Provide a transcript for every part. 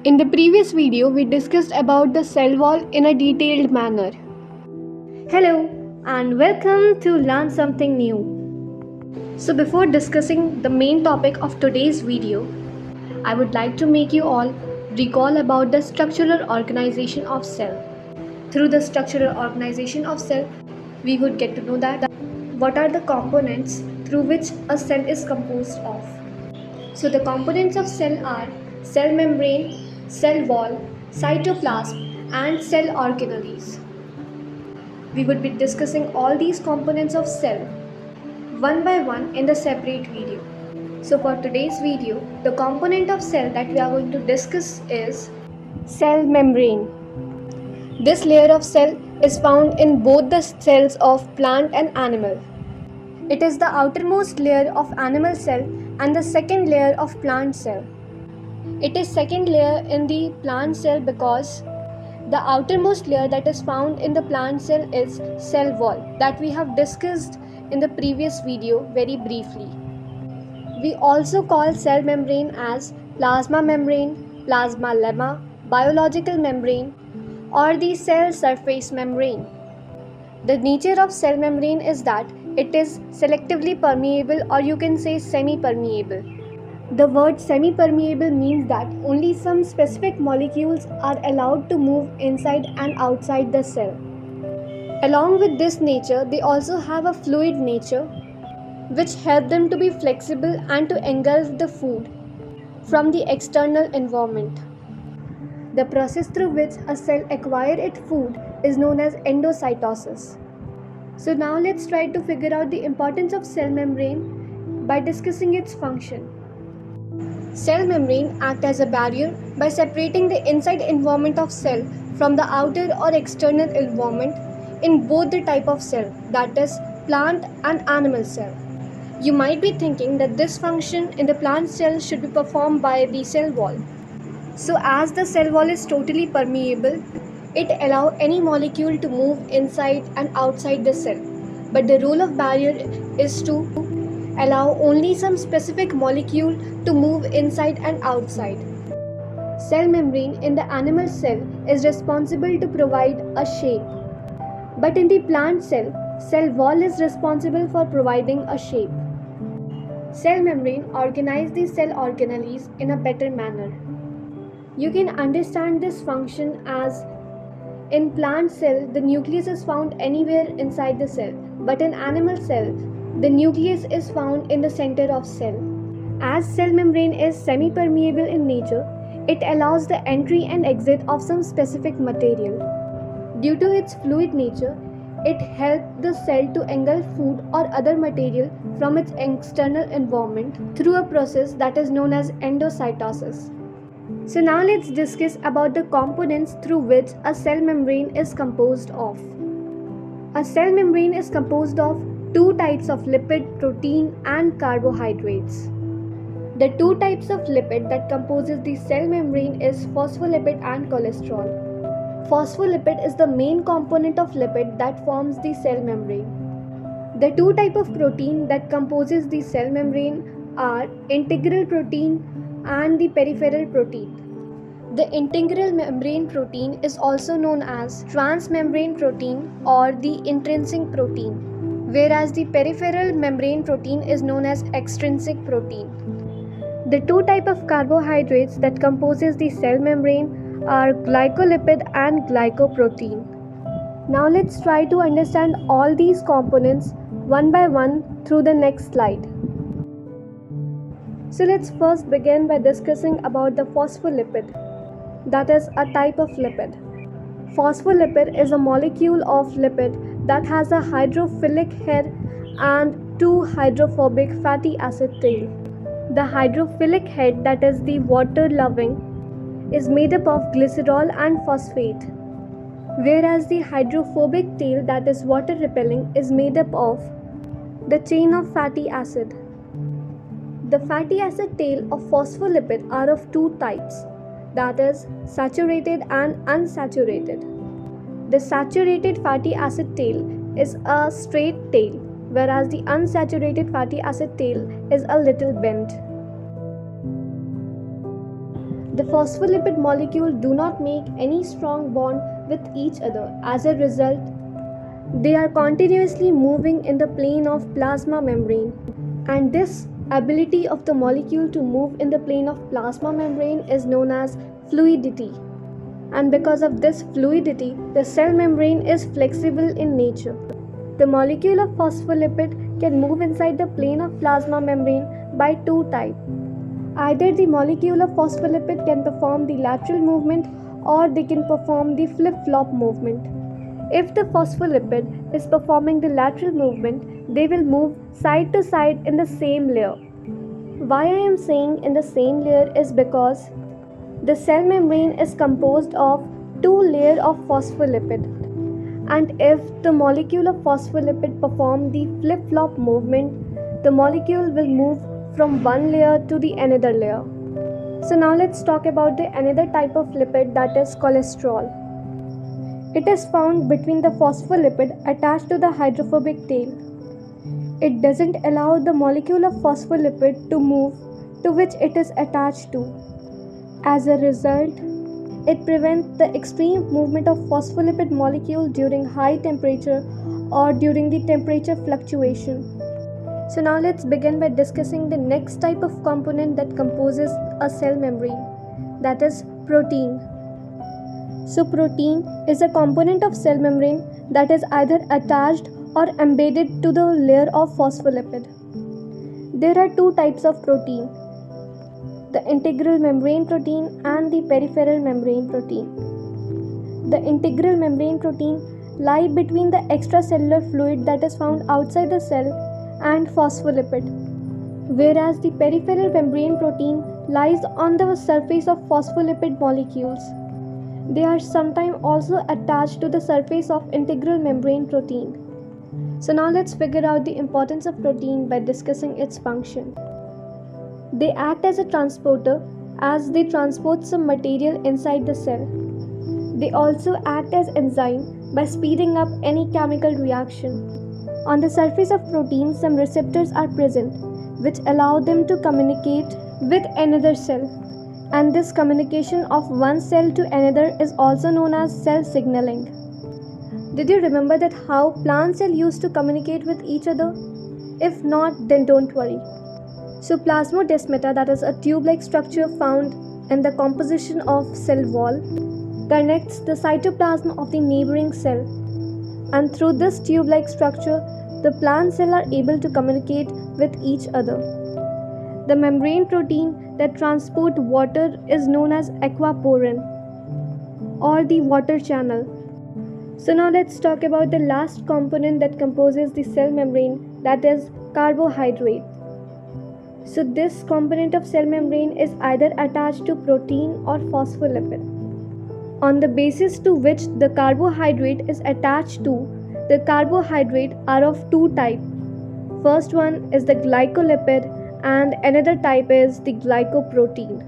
In the previous video, we discussed about the cell wall in a detailed manner. Hello and welcome to Learn Something New. So before discussing the main topic of today's video, I would like to make you all recall about the structural organization of cell. Through the structural organization of cell, we would get to know that what are the components through which a cell is composed of. So the components of cell are cell membrane, cell wall, cytoplasm and cell organelles. We would be discussing all these components of cell one by one in the separate video. So for today's video, the component of cell that we are going to discuss is cell membrane. This layer of cell is found in both the cells of plant and animal. It is the outermost layer of animal cell and the second layer of plant cell. It is second layer in the plant cell because the outermost layer that is found in the plant cell is cell wall that we have discussed in the previous video very briefly. We also call cell membrane as plasma membrane, plasma lemma, biological membrane, or the cell surface membrane. The nature of cell membrane is that it is selectively permeable, or you can say semi-permeable. The word semi-permeable means that only some specific molecules are allowed to move inside and outside the cell. Along with this nature, they also have a fluid nature which help them to be flexible and to engulf the food from the external environment. The process through which a cell acquires its food is known as endocytosis. So now let's try to figure out the importance of cell membrane by discussing its function. Cell membrane act as a barrier by separating the inside environment of cell from the outer or external environment in both the type of cell, that is plant and animal cell. You might be thinking that this function in the plant cell should be performed by the cell wall. So as the cell wall is totally permeable, it allows any molecule to move inside and outside the cell. But the role of barrier is to allow only some specific molecule to move inside and outside. Cell membrane in the animal cell is responsible to provide a shape. But in the plant cell, cell wall is responsible for providing a shape. Cell membrane organizes the cell organelles in a better manner. You can understand this function as in plant cell, the nucleus is found anywhere inside the cell, but in animal cell, the nucleus is found in the center of cell. As cell membrane is semi-permeable in nature, it allows the entry and exit of some specific material. Due to its fluid nature, it helps the cell to engulf food or other material from its external environment through a process that is known as endocytosis. So now let's discuss about the components through which a cell membrane is composed of. A cell membrane is composed of two types of lipid, protein and carbohydrates. The two types of lipid that composes the cell membrane is phospholipid and cholesterol. Phospholipid is the main component of lipid that forms the cell membrane. The two types of protein that composes the cell membrane are integral protein and the peripheral protein. The integral membrane protein is also known as transmembrane protein or the intrinsic protein, whereas the peripheral membrane protein is known as extrinsic protein. The two types of carbohydrates that composes the cell membrane are glycolipid and glycoprotein. Now let's try to understand all these components one by one through the next slide. So let's first begin by discussing about the phospholipid, that is a type of lipid. Phospholipid is a molecule of lipid that has a hydrophilic head and two hydrophobic fatty acid tail. The hydrophilic head, that is the water loving, is made up of glycerol and phosphate, whereas the hydrophobic tail, that is water repelling, is made up of the chain of fatty acid. The fatty acid tail of phospholipid are of two types, that is saturated and unsaturated. The saturated fatty acid tail is a straight tail, whereas the unsaturated fatty acid tail is a little bent. The phospholipid molecules do not make any strong bond with each other. As a result, they are continuously moving in the plane of plasma membrane. And this ability of the molecule to move in the plane of plasma membrane is known as fluidity. And because of this fluidity, the cell membrane is flexible in nature. The molecule of phospholipid can move inside the plane of plasma membrane by two types. Either the molecule of phospholipid can perform the lateral movement or they can perform the flip-flop movement. If the phospholipid is performing the lateral movement, they will move side to side in the same layer. Why I am saying in the same layer is because the cell membrane is composed of two layers of phospholipid. And if the molecule of phospholipid perform the flip-flop movement, the molecule will move from one layer to the another layer. So now let's talk about the another type of lipid, that is cholesterol. It is found between the phospholipid attached to the hydrophobic tail. It doesn't allow the molecule of phospholipid to move to which it is attached to. As a result, it prevents the extreme movement of phospholipid molecule during high temperature or during the temperature fluctuation. So now let's begin by discussing the next type of component that composes a cell membrane, that is protein. So protein is a component of cell membrane that is either attached or embedded to the layer of phospholipid. There are two types of protein: the integral membrane protein and the peripheral membrane protein. The integral membrane protein lie between the extracellular fluid that is found outside the cell and phospholipid, whereas the peripheral membrane protein lies on the surface of phospholipid molecules. They are sometimes also attached to the surface of integral membrane protein. So now let's figure out the importance of protein by discussing its function. They act as a transporter as they transport some material inside the cell. They also act as enzyme by speeding up any chemical reaction. On the surface of protein, some receptors are present which allow them to communicate with another cell. And this communication of one cell to another is also known as cell signaling. Did you remember that how plant cells used to communicate with each other? If not, then don't worry. So plasmodesmata, that is a tube-like structure found in the composition of cell wall, connects the cytoplasm of the neighboring cell. And through this tube-like structure, the plant cells are able to communicate with each other. The membrane protein that transport water is known as aquaporin or the water channel. So now let's talk about the last component that composes the cell membrane, that is carbohydrate. So this component of cell membrane is either attached to protein or phospholipid. On the basis to which the carbohydrate is attached to, the carbohydrates are of two types. First one is the glycolipid and another type is the glycoprotein.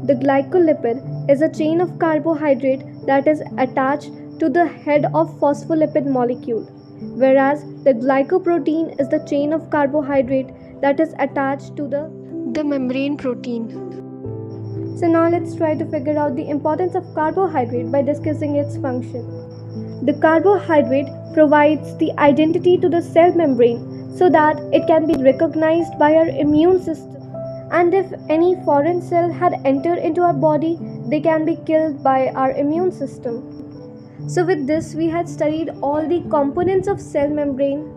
The glycolipid is a chain of carbohydrate that is attached to the head of phospholipid molecule, whereas the glycoprotein is the chain of carbohydrate that is attached to the membrane protein. So now let's try to figure out the importance of carbohydrate by discussing its function. The carbohydrate provides the identity to the cell membrane so that it can be recognized by our immune system. And if any foreign cell had entered into our body, they can be killed by our immune system. So with this, we had studied all the components of cell membrane,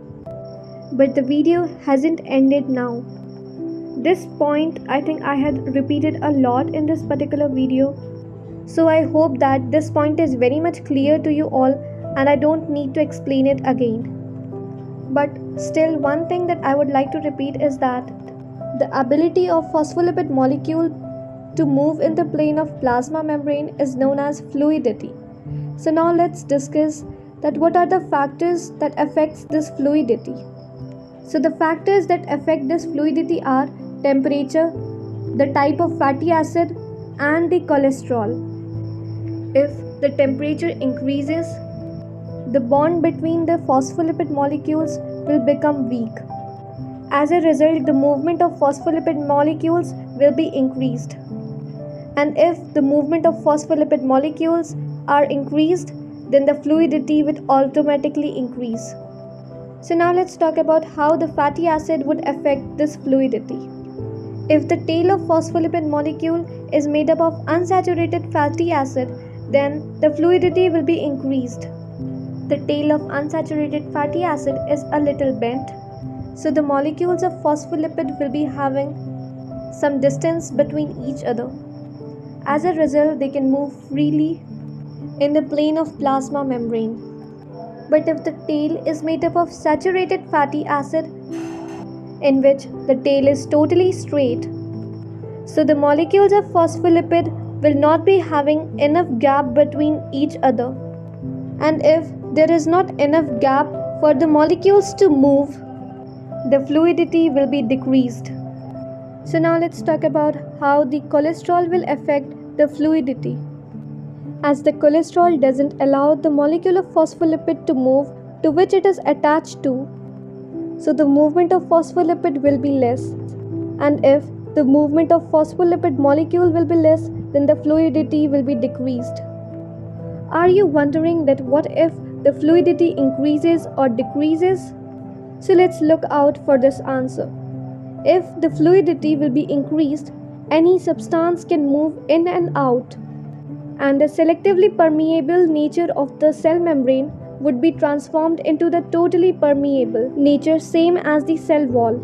but the video hasn't ended now. This point I think I had repeated a lot in this particular video. So I hope that this point is very much clear to you all and I don't need to explain it again. But still, one thing that I would like to repeat is that the ability of phospholipid molecule to move in the plane of plasma membrane is known as fluidity. So now let's discuss that what are the factors that affects this fluidity. So the factors that affect this fluidity are temperature, the type of fatty acid and the cholesterol. If the temperature increases, the bond between the phospholipid molecules will become weak. As a result, the movement of phospholipid molecules will be increased. And if the movement of phospholipid molecules are increased, then the fluidity would automatically increase. So now let's talk about how the fatty acid would affect this fluidity. If the tail of phospholipid molecule is made up of unsaturated fatty acid, then the fluidity will be increased. The tail of unsaturated fatty acid is a little bent, so the molecules of phospholipid will be having some distance between each other. As a result, they can move freely in the plane of plasma membrane. But if the tail is made up of saturated fatty acid, in which the tail is totally straight, so the molecules of phospholipid will not be having enough gap between each other. And if there is not enough gap for the molecules to move, the fluidity will be decreased. So now let's talk about how the cholesterol will affect the fluidity. As the cholesterol doesn't allow the molecule of phospholipid to move to which it is attached to, so the movement of phospholipid will be less. And if the movement of phospholipid molecule will be less, then the fluidity will be decreased. Are you wondering that what if the fluidity increases or decreases? So let's look out for this answer. If the fluidity will be increased, any substance can move in and out, and the selectively permeable nature of the cell membrane would be transformed into the totally permeable nature, same as the cell wall.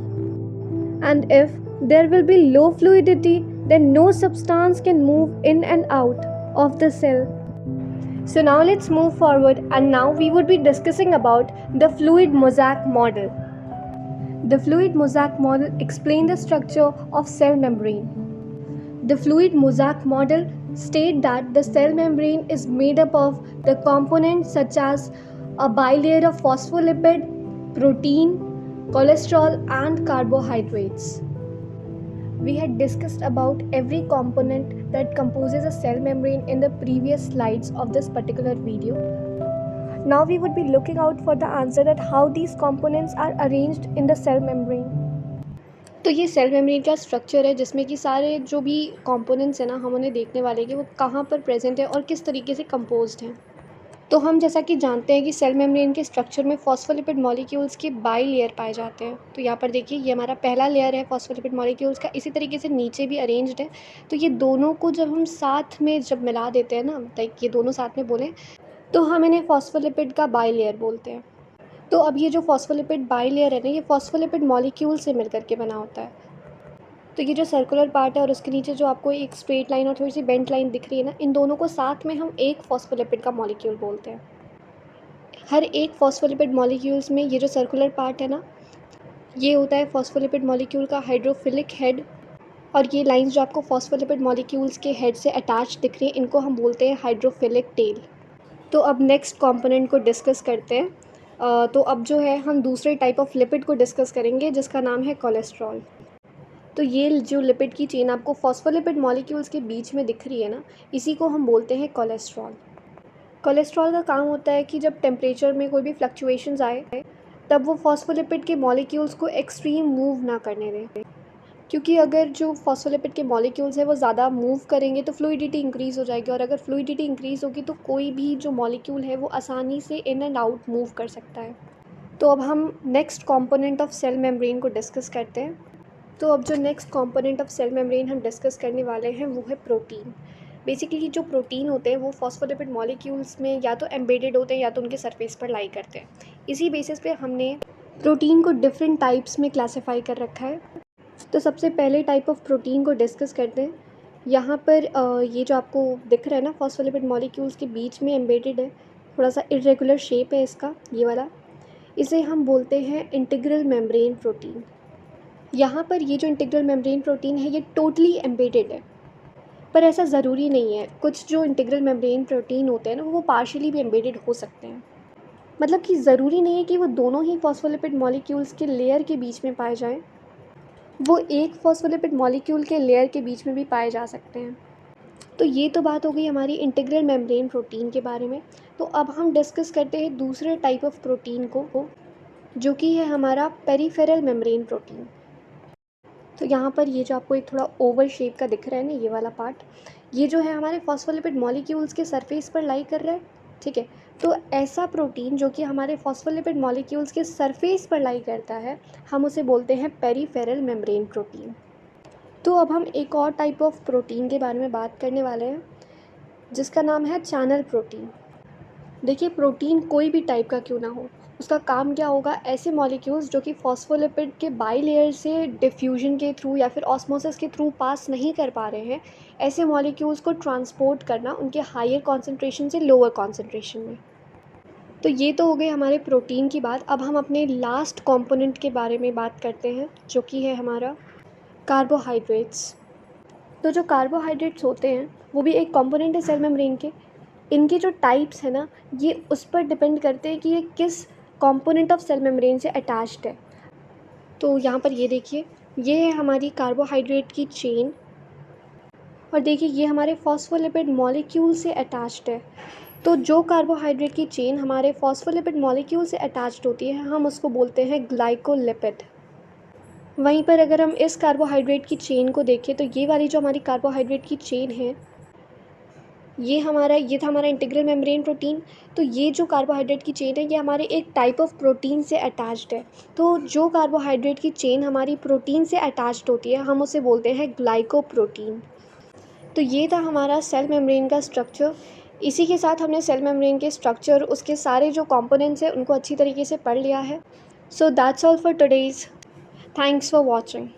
And if there will be low fluidity, then no substance can move in and out of the cell. So now let's move forward, and now we would be discussing about the fluid mosaic model. The fluid mosaic model explains the structure of cell membrane. The fluid mosaic model states that the cell membrane is made up of the components such as a bilayer of phospholipid, protein, cholesterol, and carbohydrates. We had discussed about every component that composes a cell membrane in the previous slides of this particular video. Now we would be looking out for the answer that how these components are arranged in the cell membrane. तो ये cell membrane का structure है जिसमें कि सारे जो भी components हैं ना हम उन्हें देखने वाले कि वो कहाँ पर प्रेजेंट है और किस तरीके से कंपोज्ड हैं। तो हम जैसा कि जानते हैं कि सेल मेम्ब्रेन के स्ट्रक्चर में फॉस्फोलिपिड मॉलिक्यूल्स के बाई लेयर पाए जाते हैं। तो यहाँ पर देखिए ये हमारा पहला लेयर है फॉस्फोलिपिड मॉलिक्यूल्स का, इसी तरीके से नीचे भी अरेंज्ड है। तो ये दोनों को जब हम साथ में जब मिला देते हैं ना, लाइक ये दोनों साथ में बोलें तो हम इन्हें फॉस्फोलिपिड का बाई लेयर बोलते हैं। तो अब ये जो फॉस्फोलिपिड बाई लेयर है ना, ये फॉस्फोलिपिड मॉलिक्यूल से मिलकर के बना होता है। तो ये जो सर्कुलर पार्ट है और उसके नीचे जो आपको एक स्ट्रेट लाइन और थोड़ी सी बेंट लाइन दिख रही है ना, इन दोनों को साथ में हम एक फॉस्फोलिपिड का मॉलिक्यूल बोलते हैं। हर एक फॉस्फोलिपिड मॉलिक्यूल्स में ये जो सर्कुलर पार्ट है ना, ये होता है फॉस्फोलिपिड मॉलिक्यूल का हाइड्रोफिलिक हेड, और ये लाइंस जो आपको फॉस्फोलिपिड मॉलिक्यूल्स के हेड से अटैच दिख रही हैं, इनको हम बोलते हैं हाइड्रोफिलिक टेल। तो अब नेक्स्ट कंपोनेंट को डिस्कस करते हैं। तो अब जो है हम दूसरे टाइप ऑफ लिपिड को डिस्कस करेंगे जिसका नाम है कोलेस्ट्रॉल। तो ये जो लिपिड की चेन आपको फॉस्फोलिपिड मॉलिक्यूल्स के बीच में दिख रही है ना, इसी को हम बोलते हैं कोलेस्ट्रॉल। कोलेस्ट्रॉल का काम होता है कि जब टेम्परेचर में कोई भी फ्लक्चुएशंस आए तब वो फॉस्फोलिपिड के मॉलिक्यूल्स को एक्सट्रीम मूव ना करने दें, क्योंकि अगर जो फॉस्फोलिपिड के मॉलिक्यूल्स है वो ज़्यादा मूव करेंगे तो फ्लूइडिटी इंक्रीज़ हो जाएगी, और अगर फ्लूइडिटी इंक्रीज़ होगी तो कोई भी जो मॉलिक्यूल है वो आसानी से इन एंड आउट मूव कर सकता है। तो अब हम next component of cell membrane को डिस्कस करते हैं। तो अब जो next component of cell membrane हम डिस्कस करने वाले हैं वो है प्रोटीन। बेसिकली जो प्रोटीन होते हैं वो फॉस्फोलिपिड मॉलिक्यूल्स में या तो एम्बेडेड होते हैं या तो उनके सरफेस पर लाई करते हैं। इसी बेसिस पे हमने प्रोटीन को डिफरेंट टाइप्स में क्लासीफाई कर रखा है। तो सबसे पहले टाइप ऑफ प्रोटीन को डिस्कस करते हैं। यहाँ पर ये जो आपको दिख रहा है ना, फॉस्फोलिपिड मॉलिक्यूल्स के बीच में एम्बेडेड है, थोड़ा सा इरेगुलर शेप है इसका, ये वाला, इसे हम बोलते हैं इंटीग्रल मेम्ब्रेन प्रोटीन। यहाँ पर ये जो इंटीग्रल मेम्ब्रेन प्रोटीन है ये टोटली एम्बेडेड है, पर ऐसा ज़रूरी नहीं है। कुछ जो इंटीग्रल मेम्ब्रेन प्रोटीन होते हैं ना वो पार्शियली भी एम्बेडेड हो सकते हैं, मतलब कि ज़रूरी नहीं है कि वो दोनों ही फॉस्फोलिपिड मॉलिक्यूल्स के लेयर के बीच में पाए जाएं, वो एक फॉस्फोलिपिड मॉलिक्यूल के लेयर के बीच में भी पाए जा सकते हैं। तो ये तो बात हो गई हमारी इंटीग्रल मेम्ब्रेन प्रोटीन के बारे में। तो अब हम डिस्कस करते हैं दूसरे टाइप ऑफ प्रोटीन को, जो कि है हमारा पेरिफेरल मेम्ब्रेन प्रोटीन। तो यहाँ पर ये जो आपको एक थोड़ा ओवल शेप का दिख रहा है ना, ये वाला पार्ट, ये जो है हमारे फॉस्फोलिपिड मॉलिक्यूल्स के सरफेस पर लाई कर रहा है, ठीक है। तो ऐसा प्रोटीन जो कि हमारे फॉस्फोलिपिड मॉलिक्यूल्स के सरफेस पर लाई करता है, हम उसे बोलते हैं पेरिफेरल मेम्ब्रेन प्रोटीन। तो अब हम एक और टाइप ऑफ प्रोटीन के बारे में बात करने वाले हैं, जिसका नाम है चैनल प्रोटीन। देखिए, प्रोटीन कोई भी टाइप का क्यों ना हो, उसका काम क्या होगा, ऐसे मॉलिक्यूल्स जो कि फॉस्फोलिपिड के बाईलेयर से डिफ्यूजन के थ्रू या फिर ऑस्मोसिस के थ्रू पास नहीं कर पा रहे हैं, ऐसे मॉलिक्यूल्स को ट्रांसपोर्ट करना उनके हायर कॉन्सेंट्रेशन से लोअर कॉन्सेंट्रेशन में। तो ये तो हो गई हमारे प्रोटीन की बात। अब हम अपने लास्ट कंपोनेंट के बारे में बात करते हैं, जो कि है हमारा कार्बोहाइड्रेट्स। तो जो कार्बोहाइड्रेट्स होते हैं वो भी एक कंपोनेंट है सेल मेम्ब्रेन के। इनके जो टाइप्स है ना, ये उस पर डिपेंड करते हैं कि ये किस कंपोनेंट ऑफ सेल मेम्ब्रेन से अटैच्ड है। तो यहाँ पर ये देखिए, ये है हमारी कार्बोहाइड्रेट की चेन, और देखिए ये हमारे फॉस्फोलिपिड मॉलिक्यूल से अटैच्ड है। तो जो कार्बोहाइड्रेट की चेन हमारे फॉस्फोलिपिड मॉलिक्यूल से अटैच्ड होती है, हम उसको बोलते हैं ग्लाइकोलिपिड। वहीं पर अगर हम इस कार्बोहाइड्रेट की चेन को देखें, तो ये वाली जो हमारी कार्बोहाइड्रेट की चेन है, ये था हमारा इंटीग्रल मेम्ब्रेन प्रोटीन। तो ये जो कार्बोहाइड्रेट की चेन है, ये हमारे एक टाइप ऑफ प्रोटीन से अटैच्ड है। तो जो कार्बोहाइड्रेट की चेन हमारी प्रोटीन से अटैच्ड होती है, हम उसे बोलते हैं ग्लाइकोप्रोटीन। तो ये था हमारा सेल मेम्ब्रेन का स्ट्रक्चर। इसी के साथ हमने सेल मेम्ब्रेन के स्ट्रक्चर, उसके सारे जो कंपोनेंट्स हैं, उनको अच्छी तरीके से पढ़ लिया है। So that's all for today's. Thanks for watching.